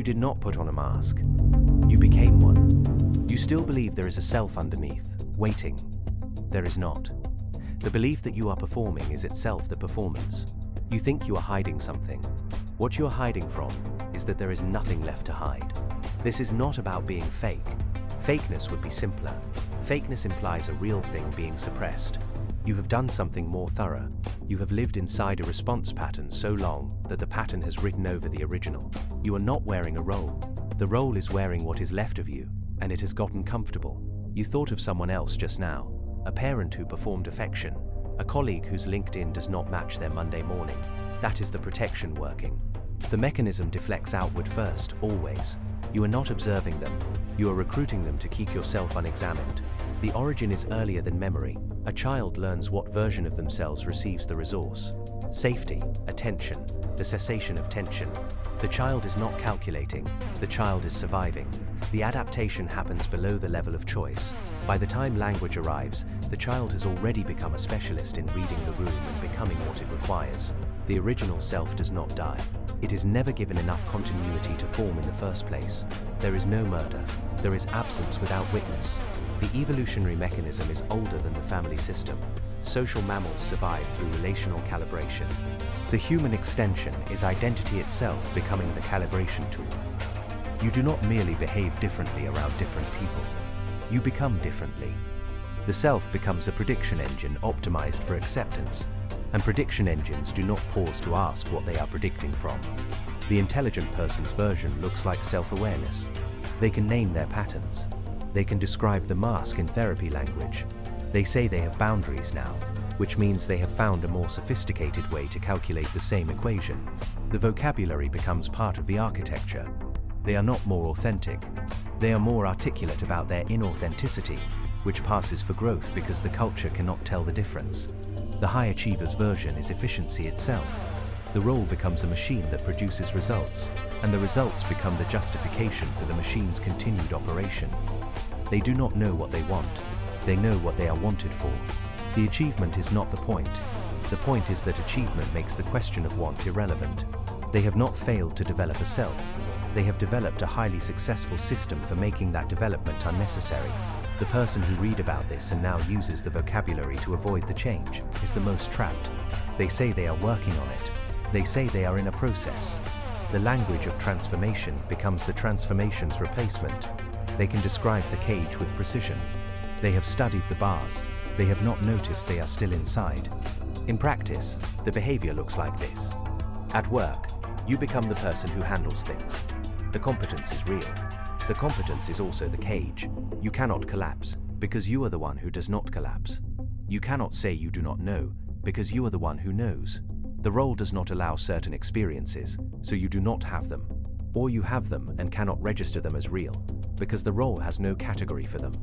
did not put on a mask. You became one. You still believe there is a self underneath, waiting. There is not. The belief that you are performing is itself the performance. You think you are hiding something. What you are hiding from is that there is nothing left to hide. This is not about being fake. Fakeness would be simpler. Fakeness implies a real thing being suppressed. You have done something more thorough. You have lived inside a response pattern so long that the pattern has written over the original. You are not wearing a role. The role is wearing what is left of you, and it has gotten comfortable. You thought of someone else just now, a parent who performed affection, a colleague whose LinkedIn does not match their Monday morning. That is the protection working. The mechanism deflects outward first, always. You are not observing them. You are recruiting them to keep yourself unexamined. The origin is earlier than memory. A child learns what version of themselves receives the resource. Safety, attention, the cessation of tension. The child is not calculating, the child is surviving. The adaptation happens below the level of choice. By the time language arrives, the child has already become a specialist in reading the room and becoming what it requires. The original self does not die. It is never given enough continuity to form in the first place. There is no murder. There is absence without witness. The evolutionary mechanism is older than the family system. Social mammals survive through relational calibration. The human extension is identity itself becoming the calibration tool. You do not merely behave differently around different people. You become differently. The self becomes a prediction engine optimized for acceptance, and prediction engines do not pause to ask what they are predicting from. The intelligent person's version looks like self-awareness. They can name their patterns. They can describe the mask in therapy language. They say they have boundaries now, which means they have found a more sophisticated way to calculate the same equation. The vocabulary becomes part of the architecture. They are not more authentic. They are more articulate about their inauthenticity, which passes for growth because the culture cannot tell the difference. The high achiever's version is efficiency itself. The role becomes a machine that produces results, and the results become the justification for the machine's continued operation. They do not know what they want. They know what they are wanted for. The achievement is not the point. The point is that achievement makes the question of want irrelevant. They have not failed to develop a self. They have developed a highly successful system for making that development unnecessary. The person who read about this and now uses the vocabulary to avoid the change is the most trapped. They say they are working on it. They say they are in a process. The language of transformation becomes the transformation's replacement. They can describe the cage with precision. They have studied the bars. They have not noticed they are still inside. In practice, the behavior looks like this. At work, you become the person who handles things. The competence is real. The competence is also the cage. You cannot collapse, because you are the one who does not collapse. You cannot say you do not know, because you are the one who knows. The role does not allow certain experiences, so you do not have them. Or you have them and cannot register them as real, because the role has no category for them.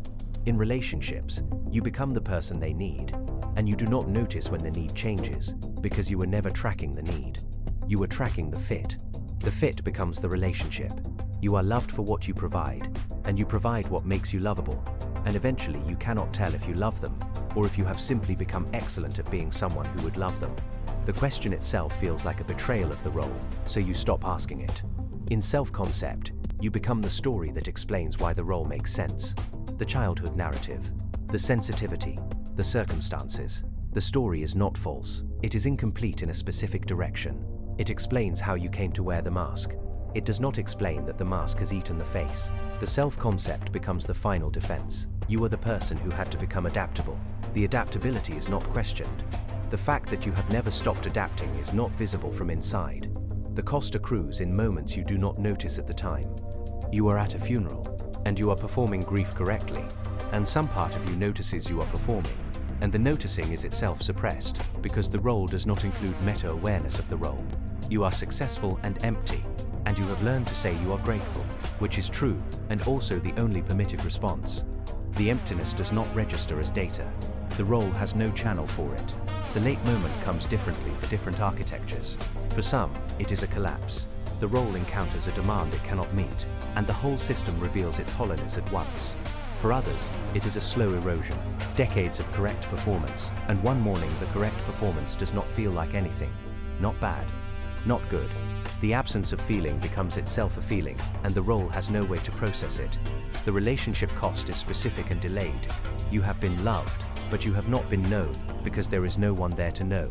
In relationships, you become the person they need, and you do not notice when the need changes, because you were never tracking the need. You were tracking the fit. The fit becomes the relationship. You are loved for what you provide, and you provide what makes you lovable, and eventually you cannot tell if you love them, or if you have simply become excellent at being someone who would love them. The question itself feels like a betrayal of the role, so you stop asking it. In self-concept, you become the story that explains why the role makes sense. The childhood narrative, the sensitivity, the circumstances. The story is not false. It is incomplete in a specific direction. It explains how you came to wear the mask. It does not explain that the mask has eaten the face. The self-concept becomes the final defense. You are the person who had to become adaptable. The adaptability is not questioned. The fact that you have never stopped adapting is not visible from inside. The cost accrues in moments you do not notice at the time. You are at a funeral, and you are performing grief correctly, and some part of you notices you are performing, and the noticing is itself suppressed, because the role does not include meta-awareness of the role. You are successful and empty, and you have learned to say you are grateful, which is true, and also the only permitted response. The emptiness does not register as data. The role has no channel for it. The late moment comes differently for different architectures. For some, it is a collapse. The role encounters a demand it cannot meet, and the whole system reveals its hollowness at once. For others, it is a slow erosion, decades of correct performance, and one morning the correct performance does not feel like anything. Not bad, Not good. The absence of feeling becomes itself a feeling, and the role has no way to process it. The relationship cost is specific and delayed. You have been loved, but you have not been known, because there is no one there to know.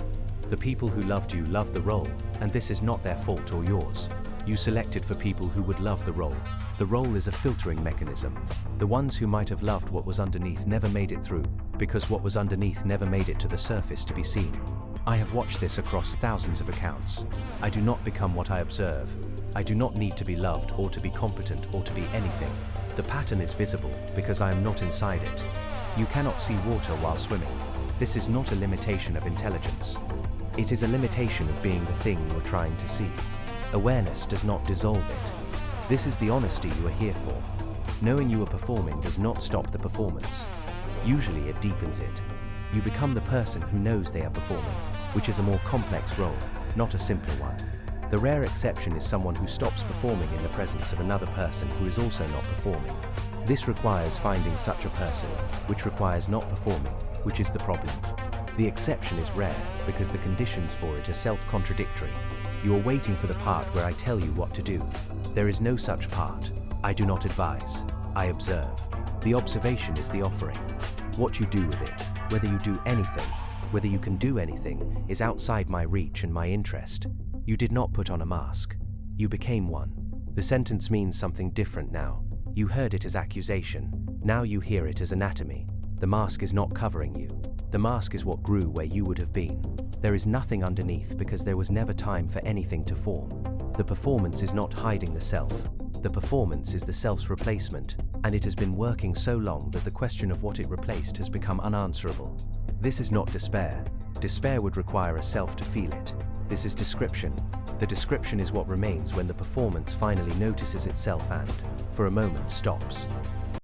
The people who loved you loved the role, and this is not their fault or yours. You selected for people who would love the role. The role is a filtering mechanism. The ones who might have loved what was underneath never made it through, because what was underneath never made it to the surface to be seen. I have watched this across thousands of accounts. I do not become what I observe. I do not need to be loved or to be competent or to be anything. The pattern is visible because I am not inside it. You cannot see water while swimming. This is not a limitation of intelligence. It is a limitation of being the thing you are trying to see. Awareness does not dissolve it. This is the honesty you are here for. Knowing you are performing does not stop the performance. Usually it deepens it. You become the person who knows they are performing, which is a more complex role, not a simpler one. The rare exception is someone who stops performing in the presence of another person who is also not performing. This requires finding such a person, which requires not performing, which is the problem. The exception is rare because the conditions for it are self-contradictory. You are waiting for the part where I tell you what to do. There is no such part. I do not advise. I observe. The observation is the offering. What you do with it, whether you do anything, whether you can do anything, is outside my reach and my interest. You did not put on a mask. You became one. The sentence means something different now. You heard it as accusation. Now you hear it as anatomy. The mask is not covering you. The mask is what grew where you would have been. There is nothing underneath because there was never time for anything to form. The performance is not hiding the self. The performance is the self's replacement, and it has been working so long that the question of what it replaced has become unanswerable. This is not despair. Despair would require a self to feel it. This is description. The description is what remains when the performance finally notices itself and, for a moment, stops.